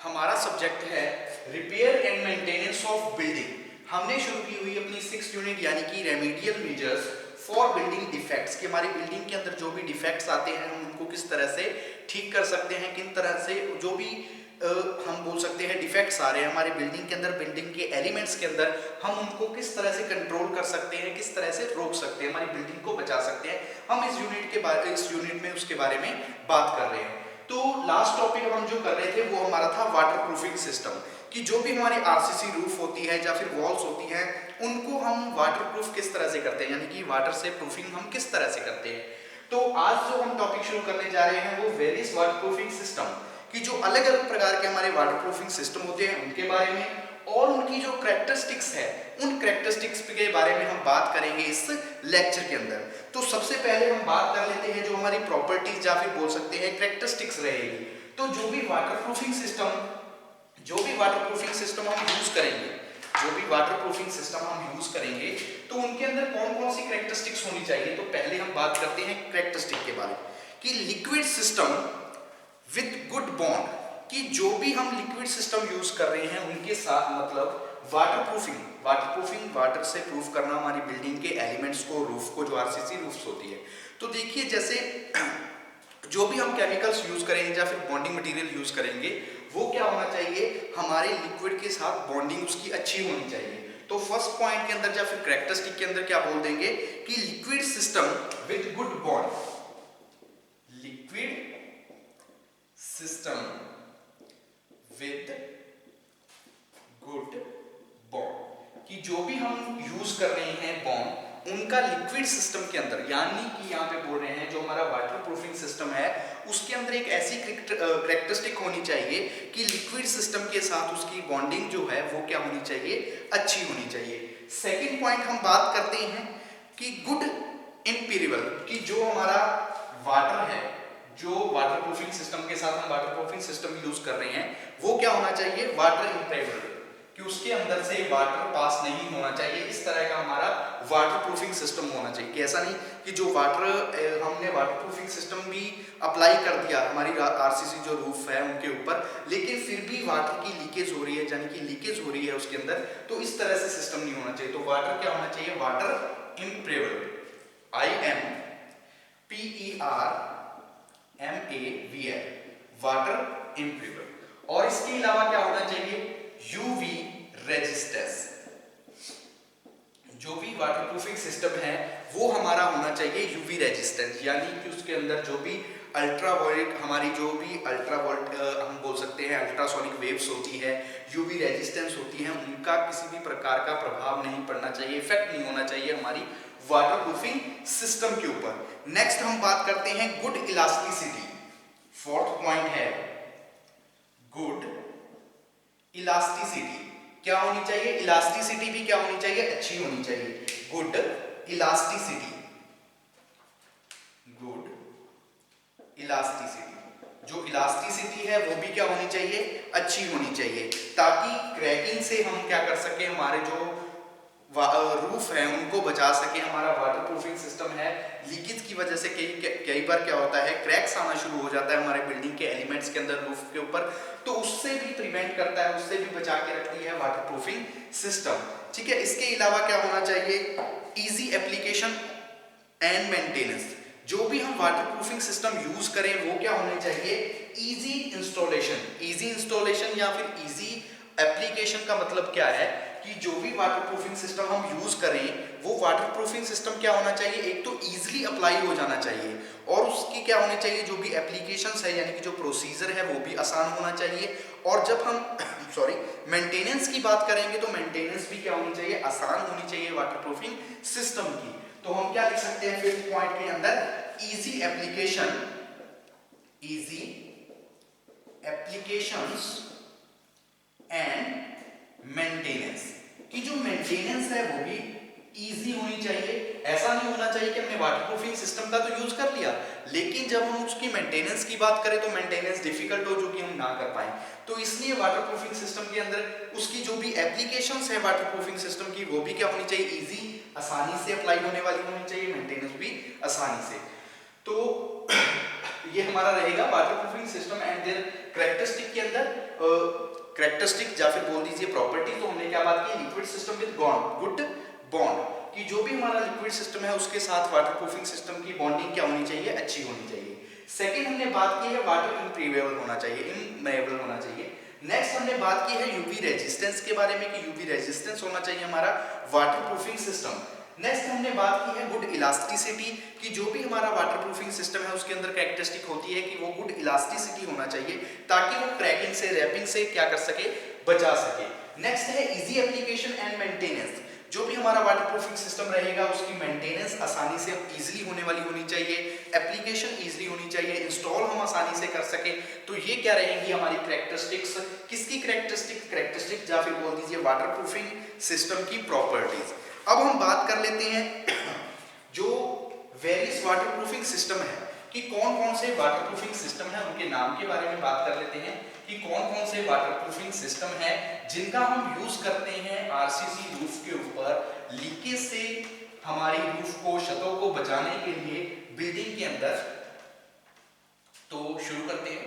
हमारा सब्जेक्ट है repair and maintenance of building. हमने शुरू की हुई अपनी 6th यूनिट यानी कि remedial measures for building defects कि हमारी बिल्डिंग के अंदर जो भी डिफेक्ट्स आते हैं हम उनको किस तरह से ठीक कर सकते हैं, किन तरह से जो भी हम बोल सकते हैं डिफेक्ट्स आ रहे हैं हमारे बिल्डिंग के अंदर, बिल्डिंग के एलिमेंट्स के अंदर, हम उनको किस तरह से कंट्रोल कर सकते हैं, किस तरह से रोक सकते हैं, हमारी बिल्डिंग को बचा सकते हैं। हम इस यूनिट में उसके बारे में बात कर रहे हैं। तो लास्ट टॉपिक हम जो कर रहे थे वो हमारा था वाटर प्रूफिंग सिस्टम, कि जो भी हमारी आरसीसी रूफ होती है या फिर वॉल्स होती हैं उनको हम वाटर प्रूफ किस तरह से करते हैं, यानी कि वाटर से प्रूफिंग हम किस तरह से करते हैं। तो आज जो हम टॉपिक शुरू करने जा रहे हैं वो वेरियस वाटर प्रूफिंग सिस्टम, कि जो अलग अलग प्रकार के हमारे वाटर प्रूफिंग सिस्टम होते हैं उनके बारे में और उनकी जो कैरेक्टरिस्टिक्स है उन कैरेक्टरिस्टिक्स के बारे में हम बात करेंगे इस लेक्चर के अंदर। तो सबसे पहले हम बात कर लेते हैं जो हमारी प्रॉपर्टीज या फिर बोल सकते हैं कैरेक्टरिस्टिक्स रहेगी। तो जो भी वाटर प्रूफिंग सिस्टम हम यूज करेंगे तो उनके अंदर कौन कौन सी कैरेक्टरिस्टिक्स होनी चाहिए। तो पहले हम बात करते हैं कैरेक्टरिस्टिक के बारे में, कि liquid system with good bond, कि जो भी हम लिक्विड सिस्टम यूज कर रहे हैं उनके साथ मतलब वाटर से प्रूफ करना हमारी बिल्डिंग के एलिमेंट्स को, रूफ को, जो आरसीसी रूफ्स होती है। तो देखिए जैसे जो भी हम केमिकल्स यूज करेंगे या फिर बॉन्डिंग मटेरियल यूज करेंगे वो क्या होना चाहिए, हमारे लिक्विड के साथ बॉन्डिंग उसकी अच्छी होनी चाहिए। तो फर्स्ट पॉइंट के अंदर या फिर कैरेक्टरिस्टिक के अंदर क्या बोल देंगे कि liquid system with good bond, liquid system with good bond, कि जो भी हम यूज कर रहे हैं बॉन्ड उनका लिक्विड सिस्टम के अंदर, यानी कि यहाँ पे बोल रहे हैं जो हमारा वाटर प्रूफिंग सिस्टम है उसके अंदर एक ऐसी कैरेक्टरिस्टिक होनी चाहिए कि लिक्विड सिस्टम के साथ उसकी बॉन्डिंग जो है वो क्या होनी चाहिए, अच्छी होनी चाहिए। सेकंड पॉइंट हम बात करते हैं कि गुड इम्पेरिबल, कि जो हमारा वाटर है, जो वाटर प्रूफिंग सिस्टम के साथ हम वाटर प्रूफिंग सिस्टम यूज कर रहे हैं वो क्या होना चाहिए, वाटर इम्पेरिबल, कि उसके अंदर से वाटर पास नहीं होना चाहिए। इस तरह का हमारा वाटर प्रूफिंग सिस्टम होना चाहिए, कि ऐसा नहीं कि जो हमने वाटर प्रूफिंग सिस्टम भी अप्लाई कर दिया हमारी आरसीसी जो रूफ है उनके ऊपर, लेकिन फिर भी वाटर की लीकेज हो रही है, यानी कि लीकेज हो रही है उसके अंदर, तो इस तरह से सिस्टम नहीं होना चाहिए। तो वाटर क्या होना चाहिए, वाटर इम्पेरिबल, IMPERMAVL, वाटर इम्पेरिबल। और इसके अलावा क्या होना चाहिए, यूवी रेजिस्टेंस, जो भी वाटर प्रूफिंग सिस्टम है वो हमारा होना चाहिए यूवी रेजिस्टेंस, यानी कि उसके अंदर जो भी अल्ट्रावायलेट, हमारी जो भी हम बोल सकते हैं अल्ट्रासोनिक वेव्स होती है, यूवी रेजिस्टेंस होती है, उनका किसी भी प्रकार का प्रभाव नहीं पड़ना चाहिए, इफेक्ट नहीं होना चाहिए हमारी वाटर प्रूफिंग सिस्टम के ऊपर। नेक्स्ट हम बात करते हैं गुड इलास्टिसिटी। फोर्थ पॉइंट है गुड इलास्टिसिटी, क्या होनी चाहिए, इलास्टिसिटी भी क्या होनी चाहिए, अच्छी होनी चाहिए। गुड इलास्टिसिटी, जो इलास्टिसिटी है वो भी क्या होनी चाहिए, अच्छी होनी चाहिए, ताकि क्रैकिंग से हम क्या कर सके, हमारे जो रूफ है उनको बचा सके। हमारा वाटर प्रूफिंग सिस्टम है, लीकेज की वजह से कई बार क्या होता है, क्रैक्स आना शुरू हो जाता है हमारे बिल्डिंग के एलिमेंट्स के अंदर, रूफ के ऊपर, तो उससे भी प्रिवेंट करता है, उससे भी बचा के रखती है वाटर प्रूफिंग सिस्टम। ठीक है, इसके अलावा क्या होना चाहिए, इजी एप्लीकेशन एंड मेंटेनेंस, जो भी हम वाटर प्रूफिंग सिस्टम यूज करें वो क्या होने चाहिए, इजी इंस्टॉलेशन या फिर इजी एप्लीकेशन का मतलब क्या है कि जो भी वाटर प्रूफिंग सिस्टम हम यूज करें वो वाटर प्रूफिंग सिस्टम क्या होना चाहिए, एक तो इजीली अप्लाई हो जाना चाहिए और उसकी क्या होने चाहिए, जो भी एप्लीकेशंस है यानी कि जो प्रोसीजर है वो भी आसान होना चाहिए। और जब हम मेंटेनेंस की बात करेंगे तो मेंटेनेंस भी क्या होनी चाहिए, आसान होनी चाहिए वाटर प्रूफिंग सिस्टम की। तो हम क्या लिख सकते हैं फिफ्थ पॉइंट के अंदर, इजी एप्लीकेशंस एंड मेंटेनेंस, कि जो मेंटेनेंस है वो भी इजी होनी चाहिए। ऐसा नहीं होना चाहिए कि हमने वाटर प्रूफिंग सिस्टम का तो यूज कर लिया लेकिन जब हम उसकी मेंटेनेंस की बात करें तो मेंटेनेंस डिफिकल्ट हो, जो कि हम ना कर पाए। तो इसलिए वाटर प्रूफिंग सिस्टम के अंदर उसकी जो भी एप्लीकेशंस है वाटर प्रूफिंग सिस्टम की वो भी क्या होनी चाहिए, इजी, आसानी से अप्लाई होने वाली होनी चाहिए, मेंटेनेंस भी आसानी से। तो ये हमारा रहेगा water proofing system and there characteristic के अंदर। करेक्टरिस्टिक या फिर बोल दीजिए प्रॉपर्टी, तो हमने क्या बात की, liquid system with good bond, कि जो भी हमारा लिक्विड सिस्टम है उसके साथ वाटरप्रूफिंग सिस्टम की बॉन्डिंग क्या होनी चाहिए, अच्छी होनी चाहिए। सेकेंड हमने बात की है वाटर इम्प्रीवेबल होना चाहिए, इम्मेबल होना चाहिए। नेक्स्ट हमने बात की है यूवी रेजिस्टेंस के बारे में, कि यूवी रेजिस्टेंस होना चाहिए हमारा वाटरप्रूफिंग सिस्टम। नेक्स्ट हमने बात की है गुड इलास्टिसिटी, कि जो भी हमारा वाटरप्रूफिंग सिस्टम है उसके अंदर कैरेक्टरिस्टिक होती है कि वो गुड इलास्टिसिटी होना चाहिए, ताकि वो क्रैकिंग से, रैपिंग से क्या कर सके, बचा सके। नेक्स्ट है इजी एप्लीकेशन एंड मेंटेनेंस, जो भी हमारा वाटरप्रूफिंग सिस्टम रहेगा उसकी मेंटेनेंस आसानी से इजीली होने वाली होनी चाहिए, एप्लीकेशन इजीली होनी चाहिए, इंस्टॉल हम आसानी से कर सके। तो ये क्या रहेंगी हमारी कैरेक्टरिस्टिक्स, किसकी कैरेक्टरिस्टिक या फिर बोल दीजिए वाटरप्रूफिंग सिस्टम की प्रॉपर्टीज। अब हम बात कर लेते हैं जो वेरियस वाटरप्रूफिंग सिस्टम है, कि कौन कौन से वाटरप्रूफिंग सिस्टम है, उनके नाम के बारे में बात कर लेते हैं, कि कौन कौन से वाटरप्रूफिंग सिस्टम है जिनका हम यूज करते हैं आरसीसी रूफ के ऊपर लीकेज से हमारी रूफ को, छतों को बचाने के लिए बिल्डिंग के अंदर। तो शुरू करते हैं।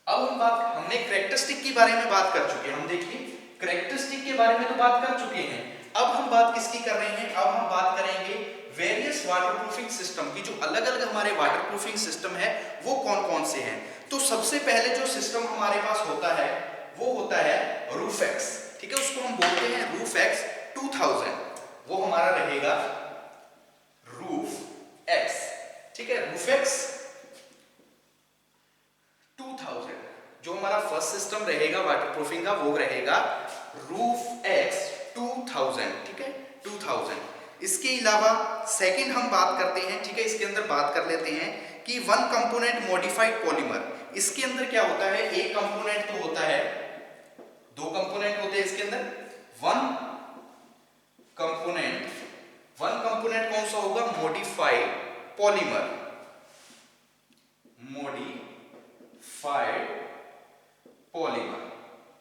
अब हमने कैरेक्टरिस्टिक के बारे में बात कर चुके हैं, हम देखिए कैरेक्टरिस्टिक के बारे में तो बात कर चुके हैं, अब हम बात किसकी कर रहे हैं, अब हम बात करेंगे वेरियस वाटरप्रूफिंग सिस्टम की, जो अलग अलग हमारे वाटरप्रूफिंग सिस्टम है वो कौन कौन से हैं। तो सबसे पहले जो सिस्टम हमारे पास होता है वो होता है रूफेक्स, ठीक है, उसको हम बोलते हैं रूफेक्स 2000, वो हमारा रहेगा रूफ एक्स, ठीक है, रूफेक्स 2000। जो हमारा फर्स्ट सिस्टम रहेगा वाटरप्रूफिंग का वो रहेगा रूफ एक्स 2000, ठीक है, 2000। इसके अलावा सेकंड हम बात करते हैं, ठीक है, इसके अंदर बात कर लेते हैं कि वन कंपोनेंट मॉडिफाइड पॉलीमर। इसके अंदर क्या होता है, एक कंपोनेंट तो होता है, दो कंपोनेंट होते हैं इसके अंदर, वन कंपोनेंट कौन सा होगा, मॉडिफाइड पॉलीमर, मॉडिफाइड पॉलीमर।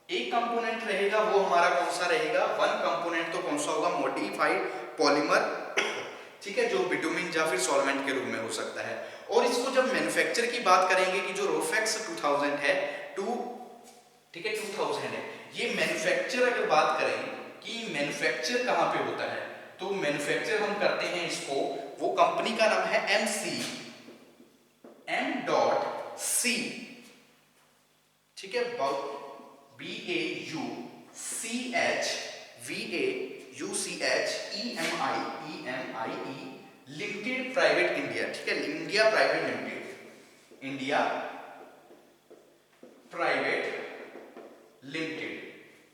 एक कंपोनेंट रहेगा वो हमारा कौन सा रहेगा, वन कंपोनेंट तो कौन सा होगा, मॉडिफाइड पॉलीमर, ठीक है, जो बिटुमिन या फिर सॉल्वेंट के रूप में हो सकता है। और इसको जब मैन्युफैक्चर की बात करेंगे कि जो रोफेक्स 2000 है, ठीक है 2000 है, ये मैन्युफैक्चर अगर बात करें कि मैन्युफैक्चर कहां पे होता है, तो मैन्युफैक्चर हम करते हैं इसको, वो कंपनी का नाम है M.C, ठीक है, BAUCHVAUCHEMIE लिमिटेड प्राइवेट इंडिया, ठीक है, India private limited, India private limited,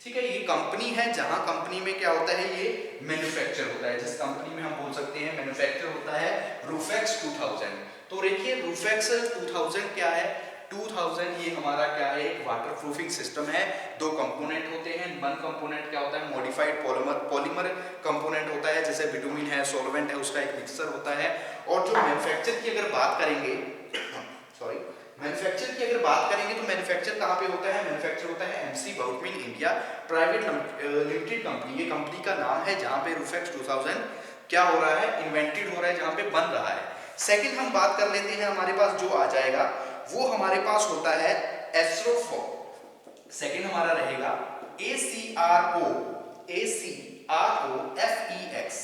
ठीक है, ये कंपनी है जहां कंपनी में क्या होता है, ये मैन्युफैक्चर होता है, जिस कंपनी में हम बोल सकते हैं मैन्युफैक्चर होता है रूफेक्स 2000। तो देखिए रूफेक्स 2000 क्या है, 2000 ये हमारा क्या है, एक वाटरप्रूफिंग सिस्टम है, दो कंपोनेंट होते हैं, वन कंपोनेंट क्या होता है, मॉडिफाइड पॉलीमर कंपोनेंट होता है, जैसे बिटुमिन है, सॉल्वेंट है, उसका एक मिक्सचर होता है। और जो मैन्युफैक्चर की अगर बात करेंगे मैन्युफैक्चर की अगर बात करेंगे तो मैन्युफैक्चर कहाँ पे होता है, मैन्युफैक्चर होता है MC बाउटमिन इंडिया प्राइवेट लिमिटेड कंपनी, ये कंपनी का नाम है जहाँ पे रूफेक्स 2000 क्या हो रहा है, इन्वेंटेड हो रहा है, जहाँ पे बन रहा है। सेकंड हम बात कर लेते हैं, हमारे पास जो आ जाएगा वो हमारे पास होता है एस्ट्रोफो, सेकंड हमारा रहेगा ACROFEX,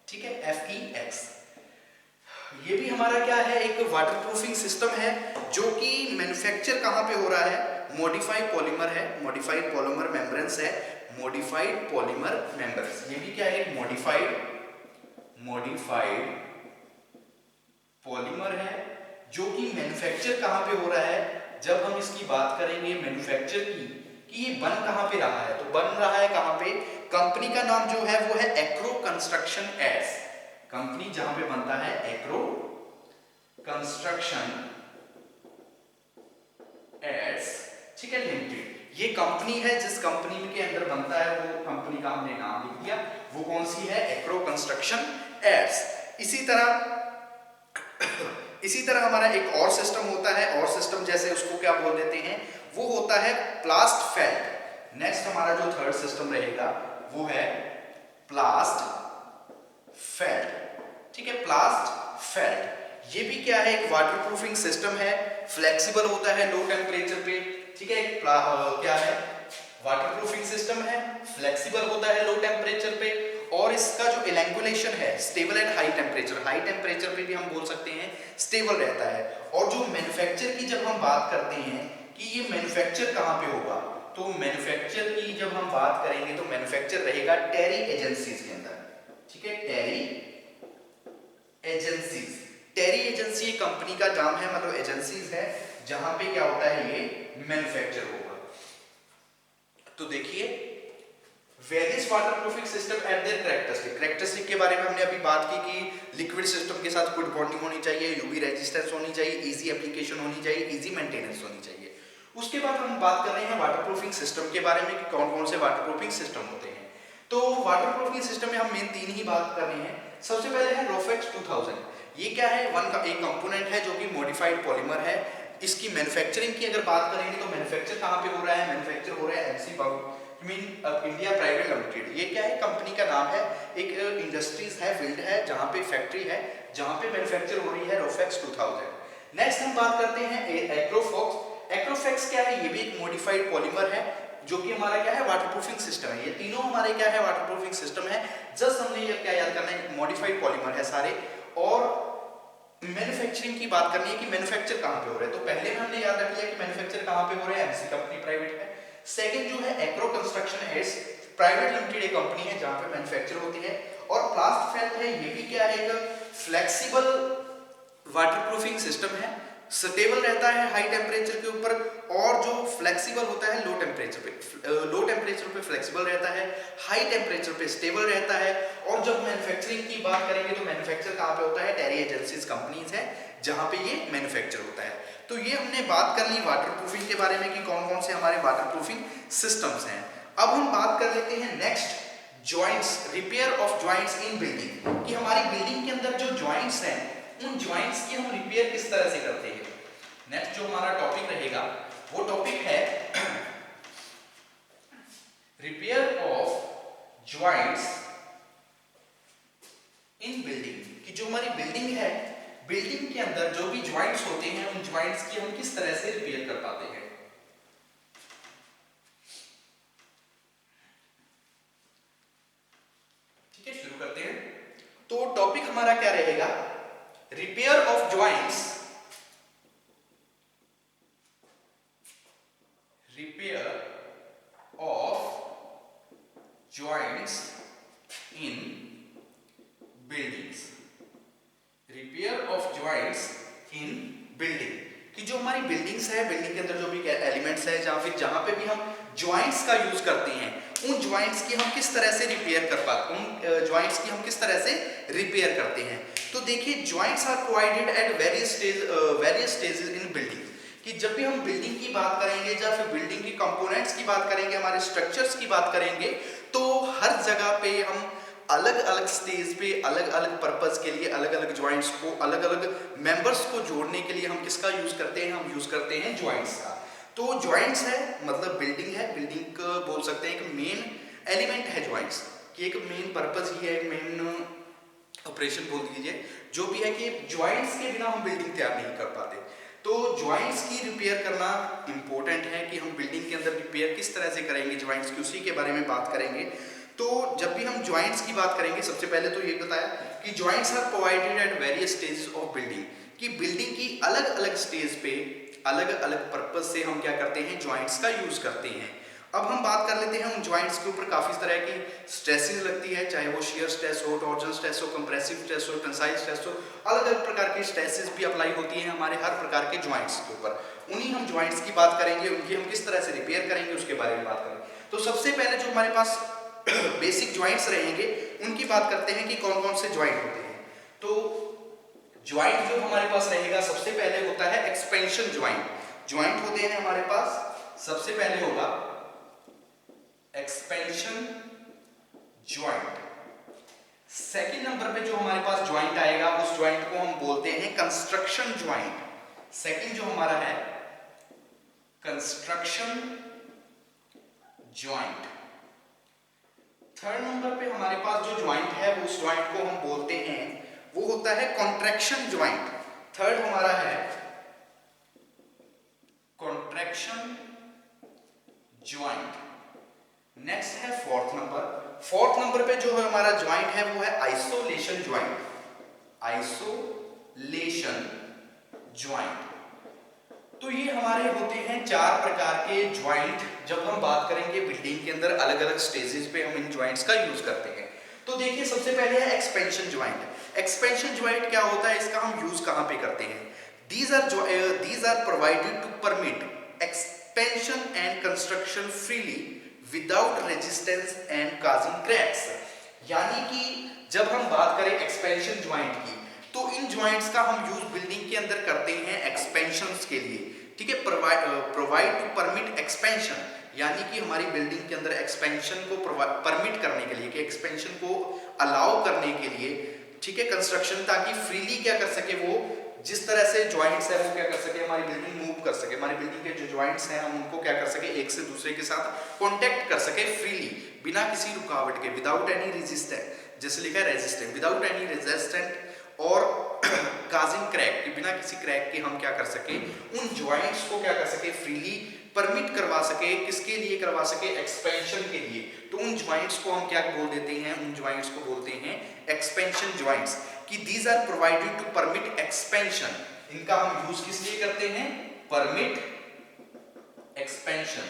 ठीक है, FEX। ये भी हमारा क्या है, एक वाटरप्रूफिंग सिस्टम है, जो कि मैन्युफैक्चर कहां पे हो रहा है, मॉडिफाइड पॉलीमर है, मॉडिफाइड पॉलीमर मेम्ब्रेन्स है, मॉडिफाइड पॉलीमर मेम्ब्रेन्स, ये भी क्या है, एक मॉडिफाइड पॉलीमर है, जो कि मैन्युफैक्चर कहां पे हो रहा है, जब हम इसकी बात करेंगे मैन्युफैक्चर की कि ये बन कहां पे रहा है, तो बन रहा है कहां पे, कंपनी का नाम जो है वो है एक्रो कंस्ट्रक्शन एड्स, कंपनी जहां पे बनता है एक्रो कंस्ट्रक्शन एड्स, ठीक है, लिमिटेड। ये कंपनी है जिस कंपनी के अंदर बनता है, वो कंपनी का हमने नाम लिख दिया, वो कौन सी है, एक्रो कंस्ट्रक्शन एड्स। इसी तरह हमारा एक और सिस्टम होता है, और सिस्टम जैसे उसको क्या बोल देते हैं, वो होता है प्लास्ट फेल्ट। नेक्स्ट हमारा जो थर्ड सिस्टम रहेगा वो है प्लास्ट फेल्ट, ठीक है, प्लास्ट फेल्ट। ये भी क्या है, एक वाटरप्रूफिंग सिस्टम है, फ्लेक्सिबल होता है लो टेम्परेचर पे, ठीक है, एक क्या है, वाटरप्रूफिंग सिस्टम है, फ्लेक्सिबल होता है लो टेम्परेचर पे, और इसका जो इलेंगुलेशन है स्टेबल एट हाई टेम्परेचर पे भी हम बोल सकते हैं स्टेबल रहता है। और जो मैन्युफैक्चर की जब हम बात करते हैं कि ये मैन्युफैक्चर कहाँ पे होगा, तो मैन्युफैक्चर की जब हम बात करेंगे तो मैन्युफैक्चर रहेगा टेरी एजेंसीज के अंदर, ठीक है, टेरी एजेंसीज। टेरी एजेंसी कंपनी का नाम है, मतलब एजेंसीज है जहां पे क्या होता है ये मैन्युफैक्चर होगा। तो देखिए various waterproofing system eight there characteristic के बारे में हमने अभी बात की कि लिक्विड सिस्टम के साथ गुड बॉन्डिंग होनी चाहिए, यूवी रेजिस्टेंस होनी चाहिए, इजी एप्लीकेशन होनी चाहिए, इजी मेंटेनेंस होनी चाहिए। उसके बाद हम बात कर रहे हैं वाटरप्रूफिंग सिस्टम के बारे में कि कौन कौन से वाटरप्रूफिंग सिस्टम होते हैं। तो वाटरप्रूफिंग सिस्टम में हम मेन 3 ही बात कर रहे हैं। सबसे पहले है रोफेक्स 2000। ये क्या है, एक कंपोनेंट है जो कि मॉडिफाइड पॉलीमर है। इसकी मैन्युफैक्चरिंग की अगर बात करेंगे तो मैन्युफैक्चर कहाँ पे हो रहा है, मैन्युफैक्चर हो रहा है एमसी इंडिया प्राइवेट लिमिटेड। ये क्या है, कंपनी का नाम है, एक इंडस्ट्रीज है, फील्ड है, जहाँ पे फैक्ट्री है जहाँ पे मैन्युफैक्चर हो रही है रोफेक्स 2000। नेक्स्ट हम बात करते हैं एक्रोफॉक्स। एक्रोफॉक्स क्या है, ये भी एक मॉडिफाइड पॉलीमर है जो कि हमारा क्या है वाटरप्रूफिंग सिस्टम है। ये तीनों हमारे क्या है वाटरप्रूफिंग सिस्टम है। जस्ट हमने ये क्या याद करना है, मॉडिफाइड पॉलीमर है सारे। और मैन्युफैक्चरिंग की बात करनी है कि मैन्युफैक्चर कहाँ पे हो रहा है, तो पहले में हमने याद रख लिया कि मैन्युफैक्चर कहाँ पे हो रहा है, एमसी कंपनी प्राइवेट है। सेकंड जो है agro construction aids private limited एक कंपनी है जहाँ पे मैन्युफैक्चर होती है। और प्लास्टफेल है, ये भी क्या है, एक फ्लेक्सिबल वाटरप्रूफिंग सिस्टम है, स्टेबल रहता है हाई टेम्परेचर के ऊपर, और जो फ्लेक्सिबल होता है लो टेम्परेचर पे फ्लेक्सिबल रहता है, हाई टेम्परेचर पे स्टेबल रहता है। और जब मैन्युफैक्चरिंग की बात करेंगे तो मैन्युफैक्चर कहाँ पे होता है, टेरी एजेंसीज कंपनीज है जहाँ पे ये मैन्युफैक्चर होता है। तो ये हमने बात कर ली वाटरप्रूफिंग के बारे में कि कौन कौन से हमारे वाटरप्रूफिंग सिस्टम्स हैं। अब हम बात कर लेते हैं next joints, repair of joints in building, कि हमारी बिल्डिंग के अंदर जो जॉइंट्स हैं उन जॉइंट्स की हम रिपेयर किस तरह से करते हैं। नेक्स्ट जो हमारा टॉपिक रहेगा वो टॉपिक है repair of joints in building, कि जो हमारी बिल्डिंग है, बिल्डिंग के अंदर जो भी जॉइंट्स होते हैं उन जॉइंट्स की हम किस तरह से रिपेयर कर पाते हैं। ठीक है, शुरू करते हैं। तो टॉपिक हमारा क्या रहेगा, repair of joints, repair of joints in buildings, repair of joints in building, कि जो हमारी बिल्डिंग्स है, बिल्डिंग के अंदर जो भी एलिमेंट्स है, जहां पे भी हम जॉइंट्स का यूज करते हैं उन जॉइंट्स की हम किस तरह से रिपेयर कर पाते, उन जॉइंट्स की हम किस तरह से रिपेयर करते हैं। तो देखिए joints are provided at various stages in building, कि जब भी हम बिल्डिंग की बात करेंगे या फिर बिल्डिंग की कंपोनेंट्स की बात करेंगे, हमारे स्ट्रक्चर्स की बात करेंगे, तो हर जगह पे हम अलग अलग स्टेज पे अलग अलग पर्पस के लिए अलग अलग जॉइंट्स को, अलग अलग मेंबर्स को जोड़ने के लिए हम किसका यूज करते हैं, हम यूज करते हैं जॉइंट्स का। तो जॉइंट्स है मतलब बिल्डिंग है, बिल्डिंग का बोल सकते हैं एक मेन एलिमेंट है जॉइंट्स, कि एक मेन पर्पस ही है, एक मेन ऑपरेशन बोल दीजिए, जो भी है कि जॉइंट्स के बिना हम बिल्डिंग तैयार नहीं कर पाते। तो जॉइंट्स की रिपेयर करना इंपॉर्टेंट है कि हम बिल्डिंग के अंदर रिपेयर किस तरह से करेंगे जॉइंट्स की, उसी के बारे में बात करेंगे। तो जब भी हम जॉइंट्स की बात करेंगे, सबसे पहले तो ये बताया कि joints are provided at various stages of building, कि बिल्डिंग की अलग अलग स्टेज पे अलग अलग पर्पस से हम क्या करते हैं, जॉइंट्स का यूज करते हैं। अब हम बात कर लेते हैं उन जॉइंट्स के ऊपर काफी तरह की स्ट्रेसेस लगती है, चाहे वो शियर स्ट्रेस हो, टॉर्जन स्ट्रेस हो, कंप्रेसिव स्ट्रेस हो, टेंसाइल स्ट्रेस हो, अलग अलग प्रकार की स्ट्रेसेस भी अप्लाई होती हैं हमारे हर प्रकार के जॉइंट्स के ऊपर। उन्हीं हम जॉइंट्स की बात करेंगे, उनकी हम किस तरह से रिपेयर करेंगे उसके बारे में बात करेंगे। तो सबसे पहले जो हमारे पास बेसिक जॉइंट्स रहेंगे उनकी बात करते हैं कि कौन कौन से जॉइंट होते हैं। तो जॉइंट जो हमारे पास रहेगा सबसे पहले होता है एक्सपेंशन जॉइंट। जॉइंट होते हैं हमारे पास, सबसे पहले होगा एक्सपेंशन जॉइंट। सेकंड नंबर पे जो हमारे पास जॉइंट आएगा उस जॉइंट को हम बोलते हैं कंस्ट्रक्शन जॉइंट। सेकंड जो हमारा है कंस्ट्रक्शन जॉइंट। थर्ड नंबर पे हमारे पास जो जॉइंट है उस जॉइंट को हम बोलते हैं, वो होता है कॉन्ट्रैक्शन जॉइंट। थर्ड हमारा है कॉन्ट्रैक्शन ज्वाइंट। नेक्स्ट है फोर्थ नंबर। फोर्थ नंबर पे जो है हमारा ज्वाइंट है वो है आइसोलेशन ज्वाइंट। Isolation joint. तो ये हमारे होते हैं चार प्रकार के ज्वाइंट। जब हम बात करेंगे बिल्डिंग के अंदर अलग अलग स्टेजेस पे हम इन ज्वाइंट्स का यूज करते हैं। तो देखिए सबसे पहले है एक्सपेंशन ज्वाइंट। एक्सपेंशन ज्वाइंट क्या होता है, इसका हम यूज कहां पे करते हैं? these are provided to permit expansion and construction freely without resistance and causing cracks। यानी कि जब हम बात करें एक्सपेंशन ज्वाइंट की, तो इन ज्वाइंट्स का हम यूज बिल्डिंग के अंदर करते हैं एक्सपेंशंस के लिए, ठीक है। प्रोवाइड टू परमिट एक्सपेंशन, यानी कि हमारी बिल्डिंग के अंदर एक्सपेंशन को परमिट करने के लिए, कि एक्सपेंशन को अलाउ करने के लिए, ठीक है, कंस्ट्रक्शन, ताकि फ्रीली क्या कर सके, वो जिस तरह से ज्वाइंट्स है वो क्या कर सके, हमारी बिल्डिंग मूव कर सके, हमारी बिल्डिंग के जो ज्वाइंट्स हैं हम उनको क्या कर सके, एक से दूसरे के साथ कांटेक्ट कर सके फ्रीली, बिना किसी रुकावट के, विदाउट एनी रेजिस्टेंट, जैसे लिखा है रेजिस्टेंट, विदाउट एनी रेजिस्टेंट और काजिंग क्रैक, कि बिना किसी क्रैक के हम क्या कर सके, उन ज्वाइंट्स को क्या कर सके, फ्रीली परमिट करवा सके। किसके लिए करवा सके? एक्सपेंशन के लिए। तो उन ज्वाइंट्स को हम क्या बोल देते हैं? उन ज्वाइंट्स को बोलते हैं एक्सपेंशन ज्वाइंट्स, कि these are provided to permit expansion। इनका हम यूज किस लिए करते हैं? Permit expansion.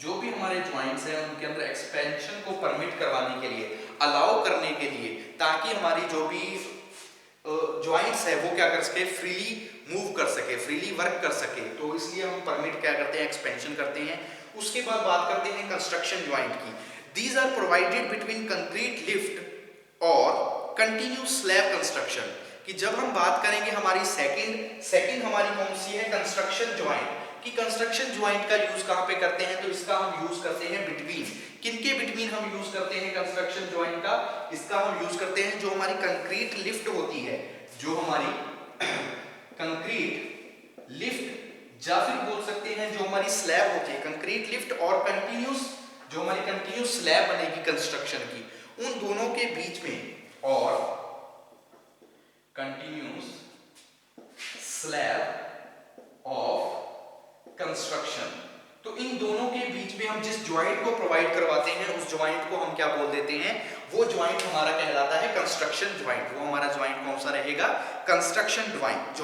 जो भी हमारे ज्वाइंट्स हैं उनके अंदर एक्सपेंशन को परमिट करवाने के लिए, अलाउ करने के लिए, ताकि हमारी जो भी ज्वाइंट्स है वो क्या कर सके, फ्रीली मूव कर सके, फ्रीली वर्क कर सके। तो इसलिए हम परमिट क्या करते हैं, एक्सपेंशन करते हैं। उसके बाद बात करते हैं कंस्ट्रक्शन ज्वाइंट की। These are provided between concrete lift और कंटिन्यूस स्लैब कंस्ट्रक्शन, कि जब हम बात करेंगे हमारी सेकंड हमारी कौन सी है, कंस्ट्रक्शन ज्वाइंट, कि कंस्ट्रक्शन ज्वाइंट का यूज कहां पे करते हैं? तो इसका हम यूज करते हैं बिटवीन, किनके बिटवीन हम यूज करते हैं कंस्ट्रक्शन ज्वाइंट का? इसका हम यूज करते हैं जो हमारी कंक्रीट लिफ्ट होती है, जो हमारी कंक्रीट लिफ्ट, या फिर बोल सकते हैं जो हमारी स्लैब होती है, कंक्रीट लिफ्ट और कंटिन्यूस, जो हमारी कंटिन्यूस स्लैब बनेगी कंस्ट्रक्शन की, उन दोनों के बीच में, और कंटिन्यूस स्लैब ऑफ कंस्ट्रक्शन। तो इन दोनों के बीच में हम जिस ज्वाइंट को प्रोवाइड करवाते हैं उस ज्वाइंट को हम क्या बोल देते हैं? वो ज्वाइंट हमारा कहलाता है कंस्ट्रक्शन ज्वाइंट। वो हमारा ज्वाइंट कौन सा रहेगा? Construction joint.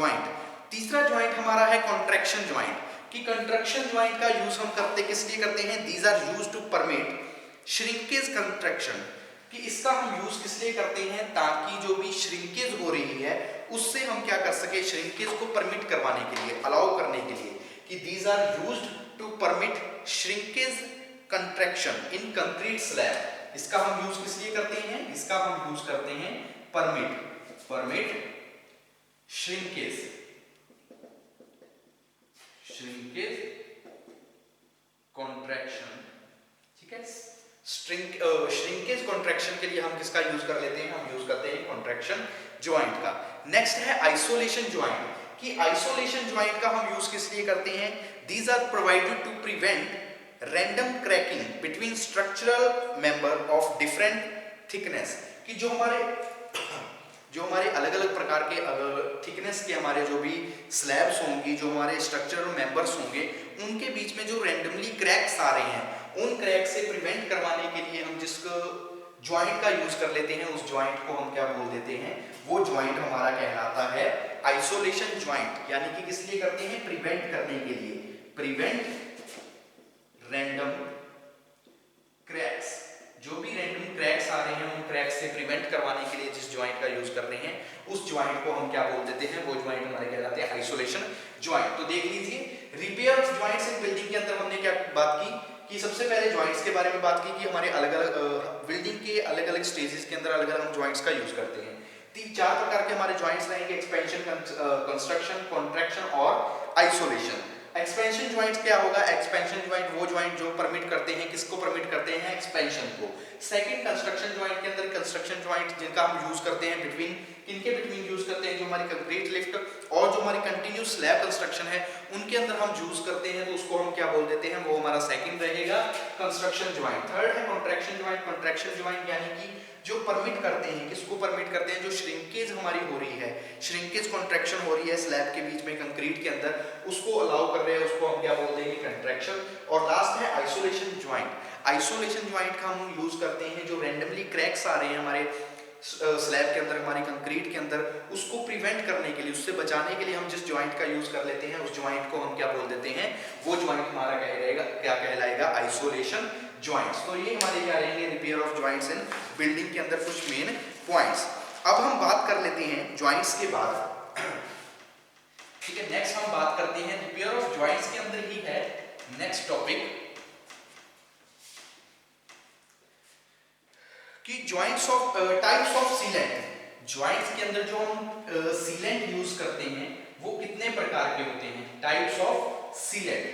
तीसरा ज्वाइंट हमारा है कॉन्ट्रैक्शन ज्वाइंट, कि कंस्ट्रक्शन ज्वाइंट का यूज हम किस लिए करते हैं? These are used to permit shrinkage contraction, कि इसका हम यूज किस लिए करते हैं? ताकि जो भी श्रिंकेज हो रही है उससे हम क्या कर सके, श्रिंकेज को परमिट करवाने के लिए, अलाउ करने के लिए, कि these are used to permit shrinkage contraction in concrete slab. इसका हम यूज किस लिए करते हैं? इसका हम यूज करते हैं परमिट श्रिंकेज कॉन्ट्रैक्शन, ठीक है। श्रिंकेज कॉन्ट्रैक्शन के लिए हम किसका यूज कर लेते हैं? हम यूज करते हैं कॉन्ट्रैक्शन ज्वाइंट का। नेक्स्ट है आइसोलेशन ज्वाइंट, कि आइसोलेशन ज्वाइंट का हम यूज किस लिए करते हैं? These are provided to prevent random cracking between structural member of different thickness, कि जो हमारे अलग अलग प्रकार के थिकनेस के हमारे जो भी स्लैब्स होंगी, जो हमारे स्ट्रक्चरल मेंबर्स होंगे, उनके बीच में जो रैंडमली क्रैक्स आ रहे हैं, उन क्रैक से प्रिवेंट करवाने के लिए हम जिस ज्वाइंट का यूज कर लेते हैं उस ज्वाइंट को हम क्या बोल देते हैं? वो ज्वाइंट हमारा कहलाता है आइसोलेशन ज्वाइंट। यानी कि किस लिए करते हैं? प्रिवेंट करने के लिए, प्रिवेंट रैंडम क्रैक्स, जो भी रैंडम क्रैक्स आ रहे हैं उन क्रैक्स से प्रिवेंट करवाने के लिए जिस ज्वाइंट का यूज कर रहे हैं उस ज्वाइंट को हम क्या बोल देते हैं? वो ज्वाइंट हमारे कहलाते हैं आइसोलेशन ज्वाइंट। तो देख लीजिए, repair of joints in building के अंदर हमने क्या बात की, कि सबसे पहले ज्वाइंट्स के बारे में बात की, कि हमारे अलग अलग बिल्डिंग के अलग अलग स्टेजेस के अंदर अलग अलग हम ज्वाइंट्स का यूज करते हैं। चार प्रकार के हमारे ज्वाइंट्स रहेंगे, एक्सपेंशन, कंस्ट्रक्शन, कॉन्ट्रैक्शन और आइसोलेशन। एक्सपेंशन ज्वाइंट क्या होगा? एक्सपेंशन ज्वाइंट वो ज्वाइंट जो परमिट करते हैं, किसको परमिट करते हैं? एक्सपेंशन को। सेकंड कंस्ट्रक्शन ज्वाइंट के अंदर कंस्ट्रक्शन ज्वाइंट जिनका हम यूज करते हैं बिटवीन, किनके बिटवीन यूज करते हैं? जो हमारी कंक्रीट लिफ्ट और जो हमारी कंटिन्यूस स्लैब कंस्ट्रक्शन है उनके अंदर हम यूज करते हैं, तो उसको हम क्या बोल देते हैं? वो हमारा सेकंड रहेगा कंस्ट्रक्शन ज्वाइंट। थर्ड है कॉन्ट्रैक्शन ज्वाइंट। कॉन्ट्रैक्शन ज्वाइंट यानी कि जो परमिट करते हैं, किसको परमिट करते हैं? जो श्रिंकेज हमारी हो रही है, श्रिंकेज कॉन्ट्रैक्शन हो रही है स्लैब के बीच में कंक्रीट के अंदर, उसको अलाउ कर रहे हैं, उसको हम क्या बोल देंगे? कंट्रैक्शन। और लास्ट है आइसोलेशन ज्वाइंट। आइसोलेशन ज्वाइंट का हम यूज करते हैं जो रैंडमली क्रैक्स आ रहे हैं हमारे स्लैब के अंदर, हमारी कंक्रीट के अंदर, उसको प्रिवेंट करने के लिए, उससे बचाने के लिए हम जिस ज्वाइंट का यूज कर लेते हैं उस ज्वाइंट को हम क्या बोल देते हैं, वो ज्वाइंट हमारा क्या कहलाएगा, आइसोलेशन ज्वाइंट्स। तो ये हमारे क्या रहेंगे, repair of joints in building के अंदर कुछ मेन पॉइंट्स। अब हम बात कर लेते हैं ज्वाइंट्स के बाद, ठीक है, नेक्स्ट हम बात करते हैं रिपेयर ऑफ ज्वाइंट्स के अंदर ही है नेक्स्ट टॉपिक कि joints of types of sealant. Joints के अंदर जो हम सीलेंट यूज करते हैं वो कितने प्रकार के होते हैं, टाइप्स ऑफ सीलेंट,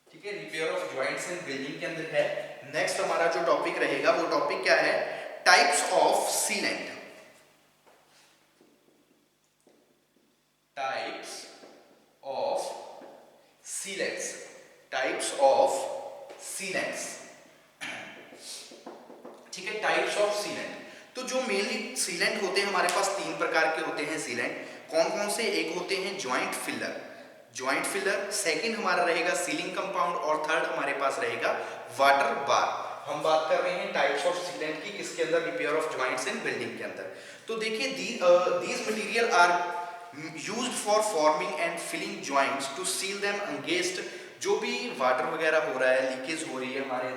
ठीक है, repair of joints in building के अंदर है। नेक्स्ट हमारा जो टॉपिक रहेगा वो टॉपिक क्या है, types of sealant. Types of sealants, types of sealants, ठीक है, टाइप्स ऑफ सीलेंट। तो जो मेनली सीलेंट होते हैं हमारे पास तीन प्रकार के होते हैं सीलेंट। कौन कौन से, एक होते हैं joint filler, joint filler, second हमारा रहेगा सीलिंग कंपाउंड और थर्ड हमारे पास रहेगा वाटर बार। हम बात कर रहे हैं टाइप्स ऑफ सीलेंट की, किसके अंदर, repair of joints in building के अंदर। तो देखिए these material are used for forming and filling joints to seal them against, जो भी वाटर वगैरह हो रहा है, लीकेज हो रही है हमारे,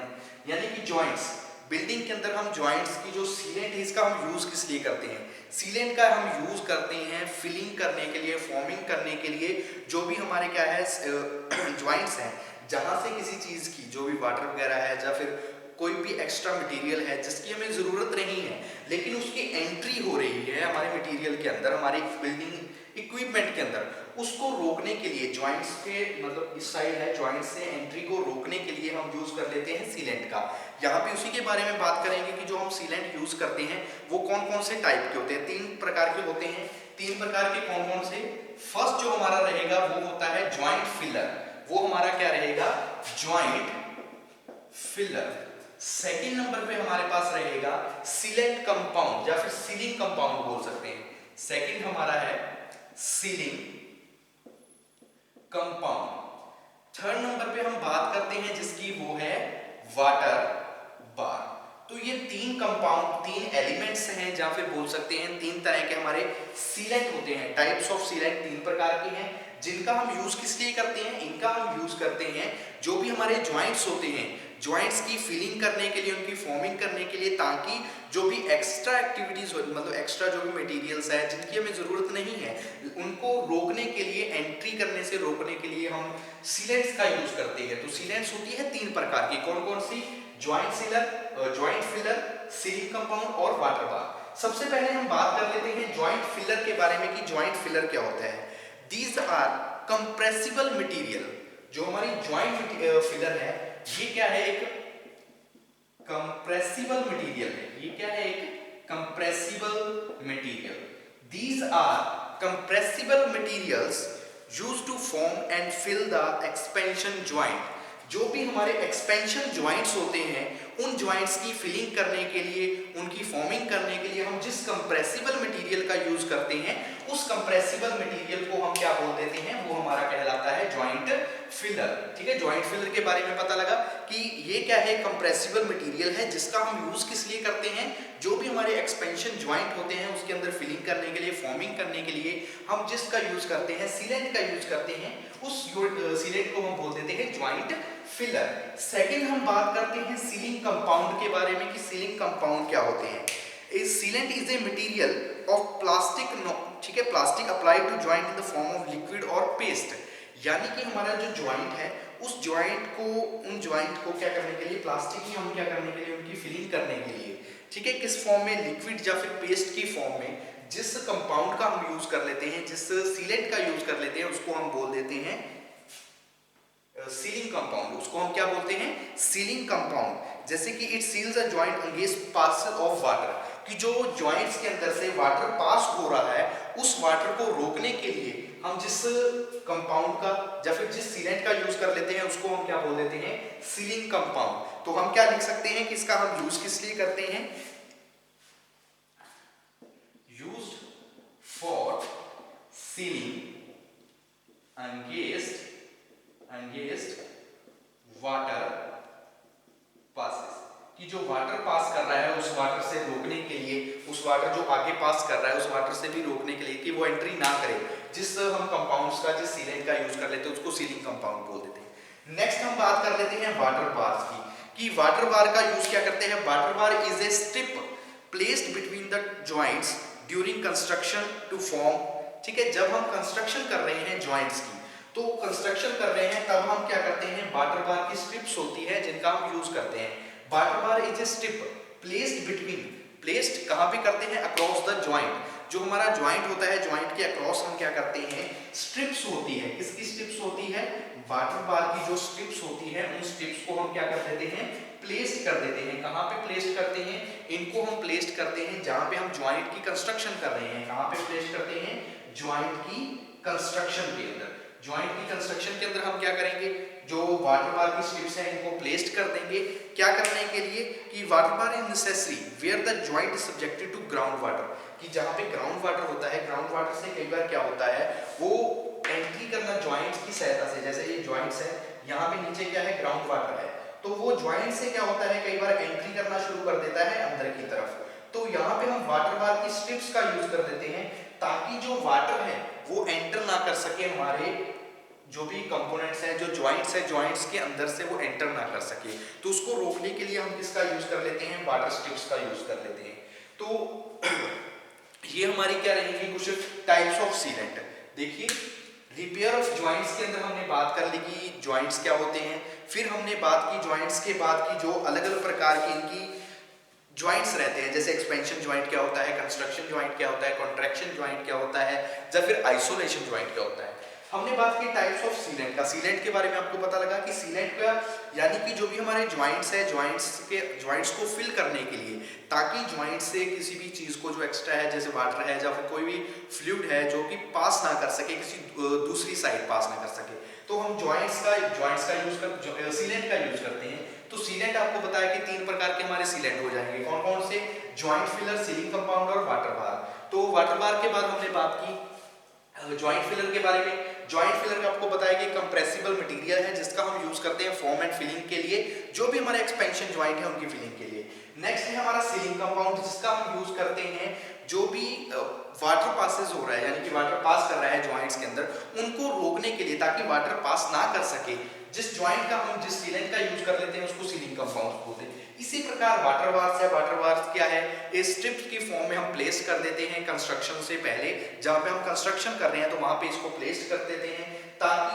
यानी कि ज्वाइंट्स बिल्डिंग के अंदर हम ज्वाइंट्स की जो सीलेंट है इसका हम यूज किस लिए करते हैं, सीलेंट का हम यूज करते हैं फिलिंग करने के लिए, फॉर्मिंग करने के लिए, जो भी हमारे क्या है ज्वाइंट्स हैं, जहां से किसी चीज की जो भी वाटर वगैरह है या फिर कोई भी एक्स्ट्रा मटेरियल है जिसकी हमें जरूरत नहीं है लेकिन उसकी एंट्री हो रही है हमारे मटेरियल के अंदर, हमारी बिल्डिंग इक्विपमेंट के अंदर, उसको रोकने के लिए ज्वाइंट्स के, मतलब इस साइड है ज्वाइंट्स से एंट्री को रोकने के लिए हम यूज कर लेते हैं सीलेंट का। यहाँ पे उसी के बारे में बात करेंगे कि जो हम सीलेंट यूज करते हैं वो कौन कौन से टाइप के होते हैं, तीन प्रकार के होते हैं। तीन प्रकार के कौन कौन से, फर्स्ट जो हमारा रहेगा वो होता है ज्वाइंट फिलर, वो हमारा क्या रहेगा, ज्वाइंट फिलर। सेकंड नंबर पे हमारे पास रहेगा सीलेंट कंपाउंड या फिर सीलिंग कंपाउंड बोल सकते हैं, सेकंड हमारा है सीलिंग कंपाउंड। थर्ड नंबर पे हम बात करते हैं जिसकी वो है वाटर बार। तो ये तीन कंपाउंड, तीन एलिमेंट्स हैं या फिर बोल सकते हैं तीन तरह के हमारे सीलेंट होते हैं। टाइप्स ऑफ सीलेंट तीन प्रकार के हैं जिनका हम यूज किस लिए करते हैं, इनका हम यूज करते हैं जो भी हमारे ज्वाइंट्स होते हैं, ज्वाइंट्स की फिलिंग करने के लिए, उनकी फॉर्मिंग करने के लिए, ताकि जो भी एक्स्ट्रा एक्टिविटीज, मतलब एक्स्ट्रा जो भी मटेरियल्स है जिनकी हमें जरूरत नहीं है उनको रोकने के लिए, एंट्री करने से रोकने के लिए हम सीलेंट्स का यूज करते हैं। तो सीलेंट्स होती है तीन प्रकार की, कौन कौन सी, joint sealer, joint filler, sealing compound और वाटर बार। सबसे पहले हम बात कर लेते हैं ज्वाइंट फिलर के बारे में कि ज्वाइंट फिलर क्या होता है। दीज आर कंप्रेसिबल मटेरियल, जो हमारी ज्वाइंट फिलर है ये क्या है, एक कंप्रेसिबल मटेरियल है, ये क्या है, एक compressible material. These are compressible materials used to form and fill the expansion joint. जो भी हमारे एक्सपेंशन ज्वाइंट्स होते हैं उन ज्वाइंट्स की फिलिंग करने के लिए, उनकी फॉर्मिंग करने के लिए हम जिस कंप्रेसिबल मटेरियल का यूज करते हैं उस कंप्रेसिबल मटेरियल को हम क्या बोल देते हैं, वो हमारा कहलाता है ज्वाइंट फिलर। ठीक है, ज्वाइंट फिलर के बारे में पता लगा कि ये क्या है, कंप्रेसिबल मटेरियल है जिसका हम यूज किस लिए करते हैं, जो भी हमारे एक्सपेंशन ज्वाइंट होते हैं उसके अंदर फिलिंग करने के लिए, फॉर्मिंग करने के लिए हम जिसका यूज करते हैं, सीलेंट का यूज करते हैं, उस सीलेंट को हम बोल देते हैं ज्वाइंट फिलर। सेकंड हम बात करते हैं सीलिंग कंपाउंड के बारे में कि सीलिंग कंपाउंड क्या होते हैं। A sealant is a material of plastic, ठीक है, plastic applied to joint in the form of liquid और पेस्ट। यानी कि हमारा जो ज्वाइंट है उस ज्वाइंट को, उन ज्वाइंट को क्या करने के लिए, प्लास्टिक ही हम क्या करने के लिए, उनकी फिलिंग करने के लिए, ठीक है, किस फॉर्म में, लिक्विड या फिर पेस्ट की फॉर्म में, जिस कंपाउंड का हम यूज कर लेते हैं, जिस सीलेंट का यूज कर लेते हैं उसको हम बोल देते हैं सीलिंग कंपाउंड। उसको हम क्या बोलते हैं, सीलिंग कंपाउंड। जैसे कि it seals a joint against passing of water, कि जो जॉइंट्स के अंदर से वाटर पास हो रहा है उस वाटर को रोकने के लिए हम जिस कंपाउंड का या फिर जिस सीलेंट का यूज कर लेते हैं उसको हम क्या बोल देते हैं, सीलिंग कंपाउंड। तो हम क्या लिख सकते हैं कि इसका हम यूज किस लिए करते हैं, used for ceiling against water passes, कि जो वाटर पास कर रहा है उस वाटर से रोकने के लिए, उस वाटर जो आगे पास कर रहा है उस वाटर से भी रोकने के लिए कि वो एंट्री ना करे, जिस हम कंपाउंड्स का, जिस सीलेंट का यूज कर लेते हैं उसको सीलिंग कंपाउंड बोल देते हैं। नेक्स्ट हम बात कर लेते हैं वाटर बार्स की, कि वाटर बार का यूज क्या करते हैं। Water bar is a strip placed between the joints during construction to form, ठीक है, जब हम कंस्ट्रक्शन कर रहे हैं जॉइंट्स की, तो कंस्ट्रक्शन कर रहे हैं तब हम क्या करते हैं, वाटर बार की स्ट्रिप्स होती है जिनका हम यूज करते हैं। Water bar is a strip placed between, placed कहां पे करते हैं, अक्रॉस द जॉइंट, जो हमारा जॉइंट होता है जॉइंट के अक्रॉस हम क्या करते हैं, स्ट्रिप्स होती है। किसकी स्ट्रिप्स होती है, वाटर बार की जो स्ट्रिप्स होती है उन स्ट्रिप्स को हम क्या कर देते हैं, प्लेस्ड कर देते हैं। कहां पे प्लेस्ड करते हैं, इनको हम प्लेस्ड करते हैं जहां पे हम जॉइंट की कंस्ट्रक्शन कर रहे हैं। कहां पे प्लेस्ड करते हैं, जॉइंट की कंस्ट्रक्शन के अंदर। जॉइंट की कंस्ट्रक्शन के अंदर हम क्या करेंगे, जो वाटर बार की स्ट्रिप्स हैं इनको प्लेस्ड कर देंगे, क्या करने के लिए, कि water bar is necessary where the joint is subjected to ground water, कि जहां पे ग्राउंड वाटर होता है, ग्राउंड वाटर से कई बार क्या होता है, वो एंट्री करना जॉइंट्स की सहायता से, जैसे ये जॉइंट्स है, यहाँ पे नीचे क्या है, ग्राउंड वाटर है, तो वो जॉइंट से क्या होता है, कई बार एंट्री करना शुरू कर देता है अंदर की तरफ। तो यहाँ पे हम वाटर बार की स्ट्रिप्स का यूज कर देते हैं ताकि जो वाटर है वो एंटर ना कर सके, हमारे जो भी कंपोनेंट्स हैं, जो जॉइंट्स हैं, जॉइंट्स के अंदर से वो एंटर ना कर सके। तो उसको रोकने के लिए हम किसका यूज कर लेते हैं, वाटर स्ट्रिप्स का यूज कर लेते हैं। तो ये हमारी क्या रहेंगी कुछ टाइप्स ऑफ सीलेंट। देखिए, रिपेयर ऑफ जॉइंट्स के अंदर हमने बात कर ली कि जॉइंट्स क्या होते हैं, फिर हमने बात की जॉइंट्स के बाद की जो अलग अलग प्रकार की इनकी जॉइंट्स रहते हैं, जैसे एक्सपेंशन जॉइंट क्या होता है, कंस्ट्रक्शन जॉइंट क्या होता है, कॉन्ट्रैक्शन जॉइंट क्या होता है, या फिर आइसोलेशन जॉइंट क्या होता है। हमने बात की टाइप्स ऑफ सीलेंट का। सीलेंट के बारे में आपको पता लगा कि सीलेंट का यानी कि जो भी हमारे जॉइंट्स है, जॉइंट्स को फिल करने के लिए, ताकि जॉइंट से किसी भी चीज को जो एक्स्ट्रा है, जैसे वाटर है या फिर कोई भी फ्लूइड है जो कि पास ना कर सके, किसी दूसरी साइड पास ना कर सके, तो हम जॉइंट्स का यूज कर सीलेंट का यूज करते हैं। तो सीलेंट आपको बताया कि 3 प्रकार के हमारे सीलेंट हो जाएंगे, कौन कौन से, जॉइंट फिलर, सीलिंग कंपाउंड और वाटर बार। तो वाटर बार के बाद हमने बात की जॉइंट फिलर के बारे में। जॉइंट फिलर का आपको बताया कि कंप्रेसिबल मटेरियल है जिसका हम यूज करते हैं फॉर्म एंड फिलिंग के लिए, जो भी हमारे एक्सपेंशन जॉइंट है उनकी फिलिंग के लिए। नेक्स्ट है हमारा सीलिंग कंपाउंड, जिसका हम यूज करते हैं जो भी वाटर पासेस हो रहा है, यानी कि वाटर पास कर रहा है जॉइंट्स के अंदर, उनको रोकने के लिए, ताकि वाटर पास ना कर सके, जिस जॉइंट का हम जिस सीलेंट का यूज कर लेते हैं उसको सीलिंग कंपाउंड बोलते हैं। इसी प्रकार वाटर बार्स है, वाटर बार्स क्या है, इस स्ट्रिप्स की फॉर्म में हम प्लेस कर देते हैं कंस्ट्रक्शन से पहले, जहां पे हम कंस्ट्रक्शन कर रहे हैं तो वहां पे इसको प्लेस कर देते हैं, ताकि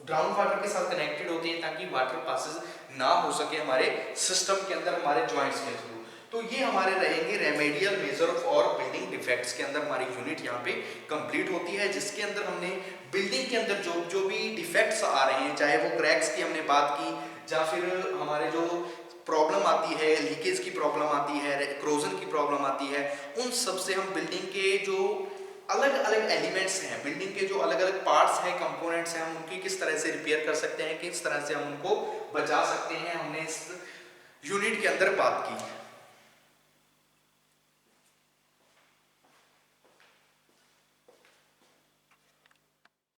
ग्राउंड वाटर के साथ कनेक्टेड होते हैं, ताकि वाटर पासेस ना हो सके हमारे सिस्टम के अंदर, हमारे जॉइंट्स के थ्रू। तो ये हमारे रहेंगे रेमेडियल मेजर और बिल्डिंग डिफेक्ट्स के अंदर हमारी यूनिट यहाँ पे कंप्लीट होती है, जिसके अंदर हमने बिल्डिंग के अंदर जो भी डिफेक्ट्स आ रहे हैं, चाहे वो क्रैक्स की हमने बात की, या फिर हमारे जो प्रॉब्लम आती है, लीकेज की प्रॉब्लम आती है, क्रोजन की प्रॉब्लम आती है, उन सब से हम बिल्डिंग के जो अलग अलग एलिमेंट्स हैं, बिल्डिंग के जो अलग अलग पार्ट्स हैं, कंपोनेंट्स हैं, हम उनकी किस तरह से रिपेयर कर सकते हैं, किस तरह से हम उनको बचा सकते हैं, हमने इस यूनिट के अंदर बात की।